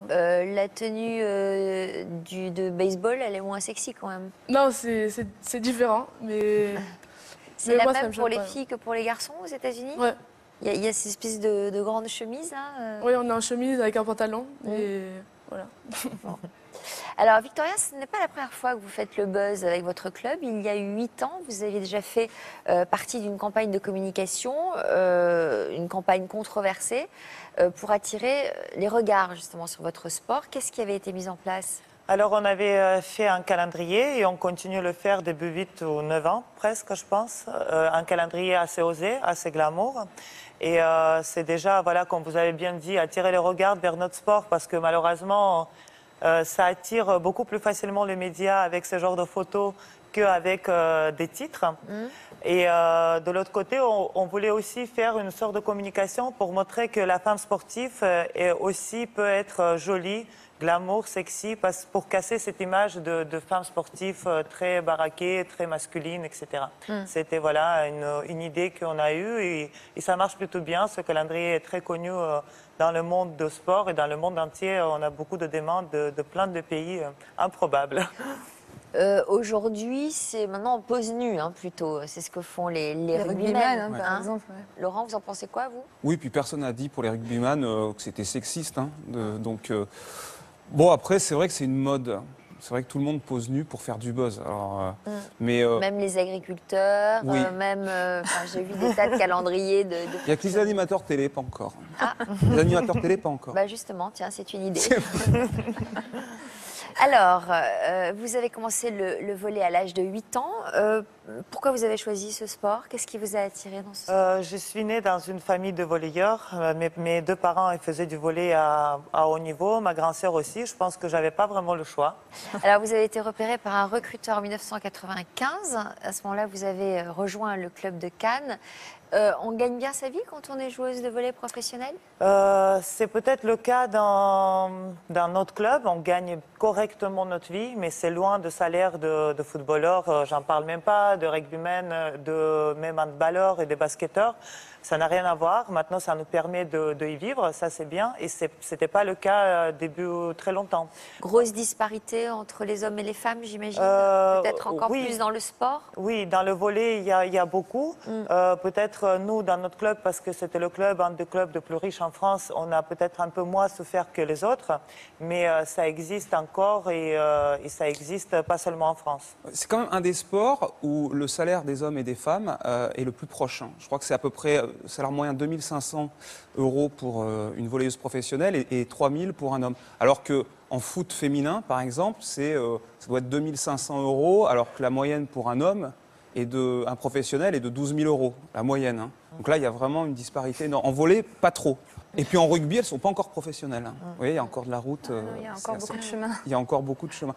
La tenue de baseball, elle est moins sexy quand même. Non, c'est différent, mais C'est la moi, ça même me pour choque les pas. filles que pour les garçons aux États-Unis? Ouais. Il y a ces espèces de grandes chemises là. Oui, on est en chemise avec un pantalon Mm. et voilà. Bon. Alors Victoria, ce n'est pas la première fois que vous faites le buzz avec votre club. Il y a eu 8 ans, vous aviez déjà fait partie d'une campagne de communication, une campagne controversée pour attirer les regards justement sur votre sport. Qu'est-ce qui avait été mis en place? Alors, on avait fait un calendrier et on continue de le faire depuis 8 ou 9 ans, presque, je pense. Un calendrier assez osé, assez glamour. Et c'est déjà, voilà, comme vous avez bien dit, attirer les regards vers notre sport parce que malheureusement, ça attire beaucoup plus facilement les médias avec ce genre de photos qu'avec des titres. Et de l'autre côté, on voulait aussi faire une sorte de communication pour montrer que la femme sportive aussi peut être jolie, glamour, sexy, pour casser cette image de femme sportive très baraquée, très masculine, etc. C'était voilà, une idée qu'on a eue et ça marche plutôt bien. Ce calendrier est très connu dans le monde du sport et dans le monde entier. On a beaucoup de demandes de plein de pays improbables. Aujourd'hui, c'est maintenant en pose nue hein, plutôt. C'est ce que font les rugbymen. hein, par exemple. Ouais. Laurent, vous en pensez quoi, vous? Oui, puis personne n'a dit pour les rugbyman que c'était sexiste. Hein, bon, après, c'est vrai que c'est une mode. C'est vrai que tout le monde pose nu pour faire du buzz. Alors, Même les agriculteurs, oui. J'ai vu des tas de calendriers de... Il n'y a que les animateurs télé, pas encore. Ah. Les animateurs télé, pas encore. Bah justement, tiens, c'est une idée. Alors, vous avez commencé le volley à l'âge de 8 ans. Pourquoi vous avez choisi ce sport? Qu'est-ce qui vous a attiré dans ce sport? Je suis née dans une famille de volleyeurs. Mes deux parents ils faisaient du volley à haut niveau. Ma grand-sœur aussi. Je pense que je n'avais pas vraiment le choix. Alors, vous avez été repéré par un recruteur en 1995. À ce moment-là, vous avez rejoint le club de Cannes. On gagne bien sa vie quand on est joueuse de volley professionnelle? C'est peut-être le cas dans notre club. On gagne correctement notre vie, mais c'est loin de salaire de footballeur. J'en parle même pas, de rugbymen, de même handballeurs et de basketteurs. Ça n'a rien à voir. Maintenant, ça nous permet de y vivre. Ça, c'est bien. Et ce n'était pas le cas début très longtemps. Grosse disparité entre les hommes et les femmes, j'imagine? Peut-être encore oui. plus dans le sport? Oui, dans le volley, il y a beaucoup. Peut-être nous, dans notre club, parce que c'était un des clubs les plus riches en France, on a peut-être un peu moins souffert que les autres. Mais ça existe encore et ça existe pas seulement en France. C'est quand même un des sports où le salaire des hommes et des femmes est le plus proche. Hein. Je crois que c'est à peu près salaire moyen 2500 € pour une volleyeuse professionnelle et 3000 pour un homme. Alors qu'en foot féminin, par exemple, ça doit être 2500 €, alors que la moyenne pour un homme un professionnel est de 12 000 €, la moyenne. Hein. Donc là, il y a vraiment une disparité énorme. En volley, pas trop. Et puis en rugby, elles ne sont pas encore professionnelles. Hein. Vous voyez, il y a encore de la route. Il y a encore beaucoup de chemin. Il y a encore beaucoup de chemin.